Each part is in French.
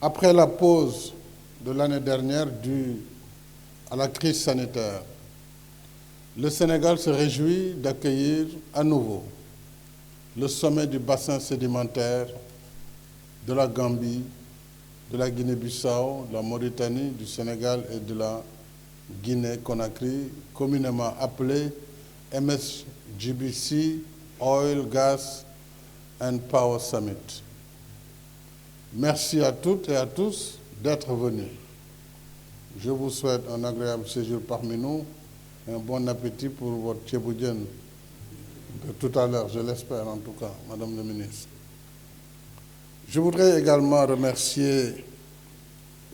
Après la pause de l'année dernière due à la crise sanitaire, le Sénégal se réjouit d'accueillir à nouveau le sommet du bassin sédimentaire de la Gambie, de la Guinée-Bissau, de la Mauritanie, du Sénégal et de la Guinée-Conakry, communément appelé MSGBC Oil, Gas and Power Summit. Merci à toutes et à tous d'être venus. Je vous souhaite un agréable séjour parmi nous et un bon appétit pour votre tchéboudienne de tout à l'heure, je l'espère en tout cas, Madame la Ministre. Je voudrais également remercier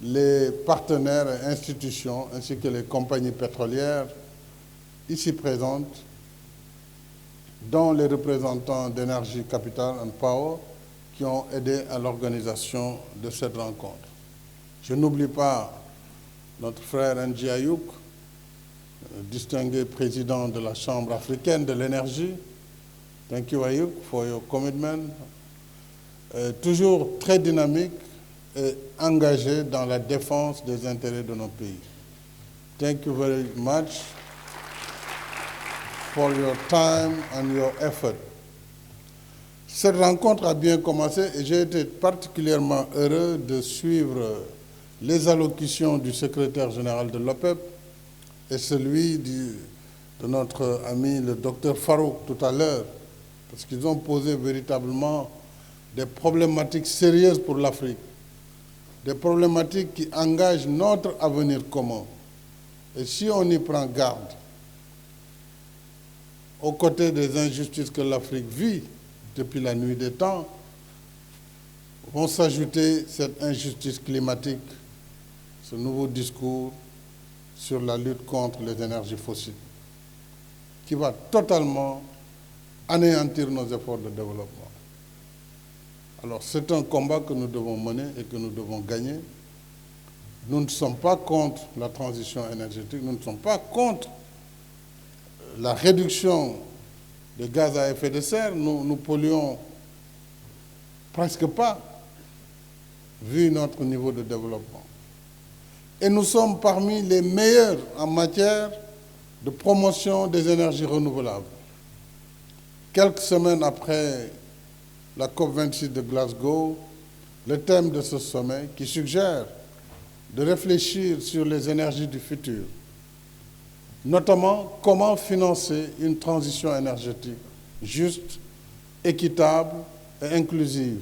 les partenaires et institutions ainsi que les compagnies pétrolières ici présentes, dont les représentants d'Énergie Capital and Power qui ont aidé à l'organisation de cette rencontre. Je n'oublie pas notre frère N'Dji Ayouk, distingué président de la Chambre africaine de l'énergie. Thank you, Ayouk, for your commitment. Toujours très dynamique et engagé dans la défense des intérêts de nos pays. Thank you very much for your time and your effort. Cette rencontre a bien commencé et j'ai été particulièrement heureux de suivre les allocutions du secrétaire général de l'OPEP et celui de notre ami le docteur Farouk tout à l'heure, parce qu'ils ont posé véritablement des problématiques sérieuses pour l'Afrique, des problématiques qui engagent notre avenir commun. Et si on y prend garde, aux côtés des injustices que l'Afrique vit depuis la nuit des temps, vont s'ajouter cette injustice climatique, ce nouveau discours sur la lutte contre les énergies fossiles, qui va totalement anéantir nos efforts de développement. Alors c'est un combat que nous devons mener et que nous devons gagner. Nous ne sommes pas contre la transition énergétique, nous ne sommes pas contre la réduction des gaz à effet de serre. Nous polluons presque pas, vu notre niveau de développement. Et nous sommes parmi les meilleurs en matière de promotion des énergies renouvelables. Quelques semaines après la COP26 de Glasgow, le thème de ce sommet qui suggère de réfléchir sur les énergies du futur, notamment comment financer une transition énergétique juste, équitable et inclusive,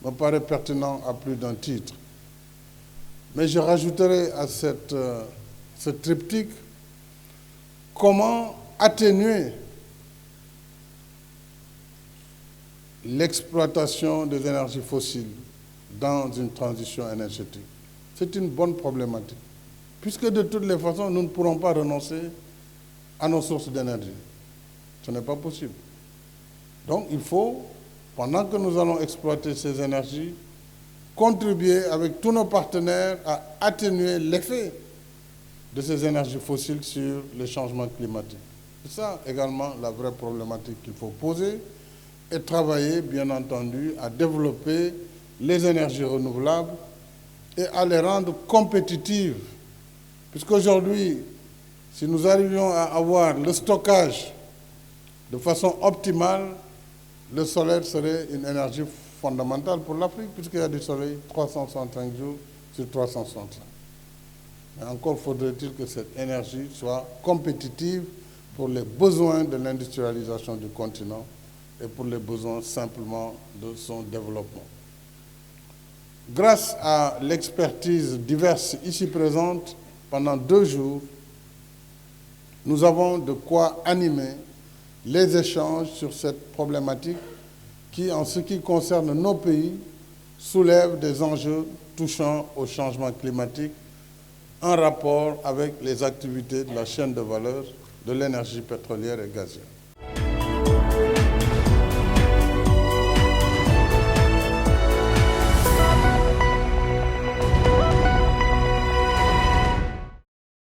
me paraît pertinent à plus d'un titre. Mais je rajouterai à ce triptyque comment atténuer l'exploitation des énergies fossiles dans une transition énergétique. C'est une bonne problématique, puisque de toutes les façons, nous ne pourrons pas renoncer à nos sources d'énergie. Ce n'est pas possible. Donc il faut, pendant que nous allons exploiter ces énergies, contribuer avec tous nos partenaires à atténuer l'effet de ces énergies fossiles sur les changements climatiques. C'est ça également la vraie problématique qu'il faut poser et travailler, bien entendu, à développer les énergies renouvelables et à les rendre compétitives. Puisqu'aujourd'hui, si nous arrivions à avoir le stockage de façon optimale, le solaire serait une énergie fondamentale pour l'Afrique, puisqu'il y a du soleil 365 jours sur 365. Mais encore faudrait-il que cette énergie soit compétitive pour les besoins de l'industrialisation du continent et pour les besoins simplement de son développement. Grâce à l'expertise diverse ici présente, pendant 2 jours, nous avons de quoi animer les échanges sur cette problématique qui, en ce qui concerne nos pays, soulève des enjeux touchant au changement climatique en rapport avec les activités de la chaîne de valeur de l'énergie pétrolière et gazière.